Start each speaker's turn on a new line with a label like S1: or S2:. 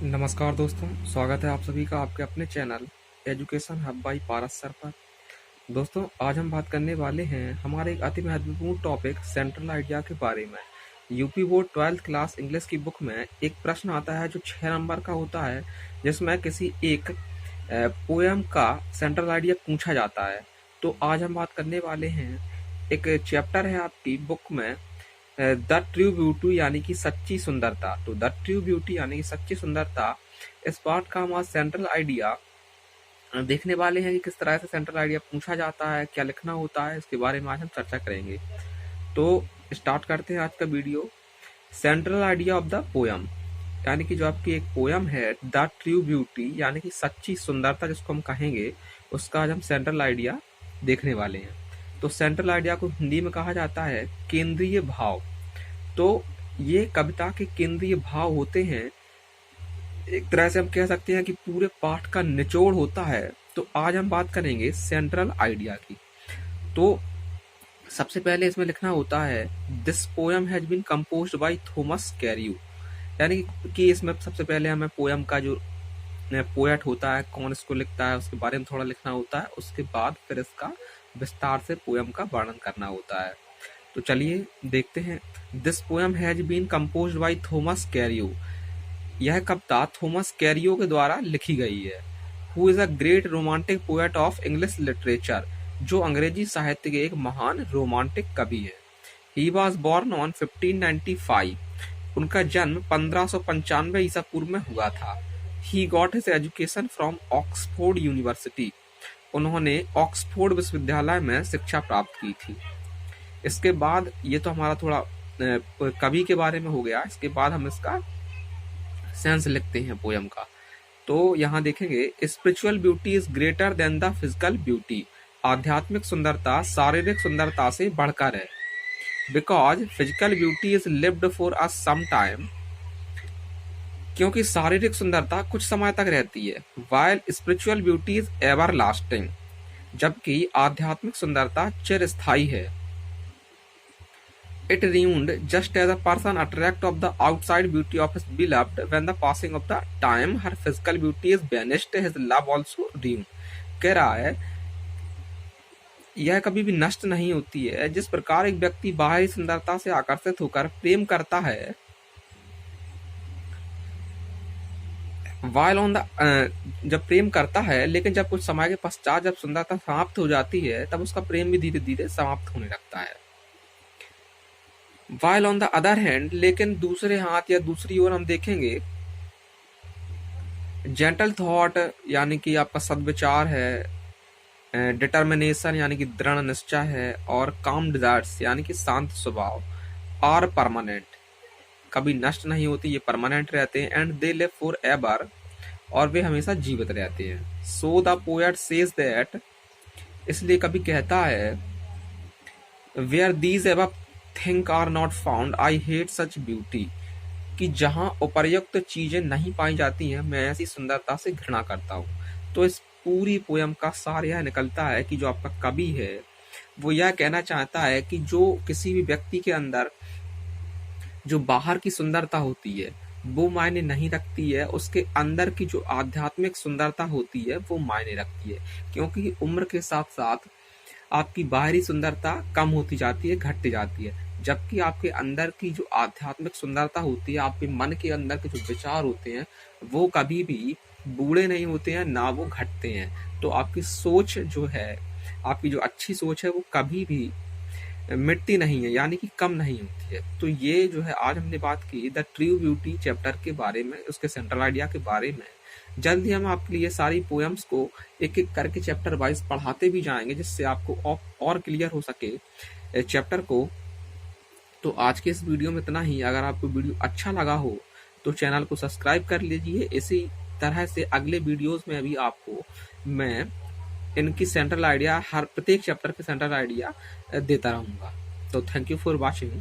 S1: नमस्कार दोस्तों, स्वागत है आप सभी का आपके अपने channel education hub by Paras sir पर। दोस्तों, आज हम बात करने वाले हैं हमारे एक अति महत्वपूर्ण टॉपिक सेंट्रल आइडिया के बारे में। UP board 12th class English की बुक में एक प्रश्न आता है जो 6 नंबर का होता है, जिसमें किसी एक पोयम का सेंट्रल आइडिया पूछा जाता है। तो आज हम बात करने वाले हैं, एक चैप्टर है आपकी बुक में द ट्रू ब्यूटी यानी कि सच्ची सुंदरता। तो द ट्रू ब्यूटी यानी कि सच्ची सुंदरता, इस पार्ट का हमारा सेंट्रल आइडिया देखने वाले हैं कि किस तरह से सेंट्रल आइडिया पूछा जाता है, क्या लिखना होता है, इसके बारे में आज हम चर्चा करेंगे। तो स्टार्ट करते हैं आज का video. Central idea of the poem यानी कि जो आपकी एक पोयम है द ट्रू ब्यूटी यानी कि सच्ची सुंदरता जिसको हम कहेंगे, उसका आज हम सेंट्रल आइडिया देखने वाले हैं। तो सेंट्रल आइडिया को हिंदी में कहा जाता है केंद्रीय भाव। तो ये कविता के केंद्रीय भाव होते हैं, एक तरह से हम कह सकते हैं कि पूरे पाठ का निचोड़ होता है। तो आज हम बात करेंगे सेंट्रल आइडिया की। तो सबसे पहले इसमें लिखना होता है this poem has been composed by Thomas Carew, यानी कि इसमें सबसे पहले हमें पोयम का जो पोएट होता है, कौन इसको लिखता है, उसके बारे में थोड़ा लिखना होता है। उसके बाद फिर इसका विस्तार से पोयम का वर्णन करना होता है। तो चलिए देखते हैं। This poem has been composed by Thomas Carew, यह कविता थॉमस कैरियो के द्वारा लिखी गई है। Who is a great romantic poet of English literature, जो अंग्रेजी साहित्य के एक महान रोमांटिक कवि है। ही वॉज बॉर्न ऑन 1595, उनका जन्म 1595 ईसा पूर्व में हुआ था। He got his education from Oxford university, उन्होंने ऑक्सफोर्ड विश्वविद्यालय में शिक्षा प्राप्त की थी। इसके बाद ये तो हमारा थोड़ा कवि के बारे में हो गया। इसके बाद हम इसका सेंस लिखते हैं पोयम का। तो यहाँ देखेंगे spiritual beauty is greater than the physical beauty, आध्यात्मिक सुंदरता शारीरिक सुंदरता से बढ़कर है। Because physical beauty is lived for a some time, क्योंकि शारीरिक सुंदरता कुछ समय तक रहती है। While spiritual beauty is ever lasting, जबकि आध्यात्मिक सुंदरता चिरस्थायी है। It ruined just as a person attract of the outside beauty of his beloved, when the passing of the time her physical beauty is vanished, his love also ruined। कह रहा है यह कभी भी नष्ट नहीं होती है। जिस प्रकार एक व्यक्ति बाहरी सुंदरता से आकर्षित होकर प्रेम करता है, while on the जब प्रेम करता है, लेकिन जब कुछ समय के पश्चात जब सुंदरता समाप्त हो जाती है, तब उसका प्रेम भी धीरे धीरे समाप्त होने लगता है। While on the other hand, लेकिन दूसरे हाथ या दूसरी ओर हम देखेंगे जेंटल थॉट यानी कि आपका सद्विचार है, डिटर्मिनेशन यानी कि दृढ़ निश्चय है, और काम डिजायर्स यानी कि शांत स्वभाव, आर परमानेंट, कभी नष्ट नहीं होती, ये परमानेंट रहते हैं। And they live for ever, और वे हमेशा जीवित रहते हैं। So the poet says that, इसलिए कभी कहता है where these ever think are not found I hate such beauty, कि जहां उपर्युक्त चीजें नहीं पाई जाती हैं, मैं ऐसी सुंदरता से घृणा करता हूं। तो इस पूरी पोयम का सार यह निकलता है कि जो आपका कवि है वो यह कहना चाहता है कि जो किसी भी व्यक्ति के अंदर जो बाहर की सुंदरता होती है वो मायने नहीं रखती है, उसके अंदर की जो आध्यात्मिक सुंदरता होती है वो मायने रखती है। क्योंकि उम्र के साथ साथ आपकी बाहरी सुंदरता कम होती जाती है, घटती जाती है, जबकि आपके अंदर की जो आध्यात्मिक सुंदरता होती है, आपके मन के अंदर के जो विचार होते हैं वो कभी भी बूढ़े नहीं होते हैं, ना वो घटते हैं। तो आपकी सोच जो है, आपकी जो अच्छी सोच है, वो कभी भी मिटती नहीं है, यानी कि कम नहीं होती है। तो ये जो है आज हमने बात की द ट्रू ब्यूटी चैप्टर के बारे में, उसके सेंट्रल आइडिया के बारे में। जल्द ही हम आपके लिए सारी पोएम्स को एक एक करके चैप्टर वाइज पढ़ाते भी जाएंगे, जिससे आपको और क्लियर हो सके चैप्टर को। तो आज के इस वीडियो में इतना ही। अगर आपको वीडियो अच्छा लगा हो तो चैनल को सब्सक्राइब कर लीजिए। इसी तरह से अगले वीडियोस में अभी आपको मैं इनकी सेंट्रल आइडिया, हर प्रत्येक चैप्टर के सेंट्रल आइडिया देता रहूंगा। तो थैंक यू फॉर वॉचिंग।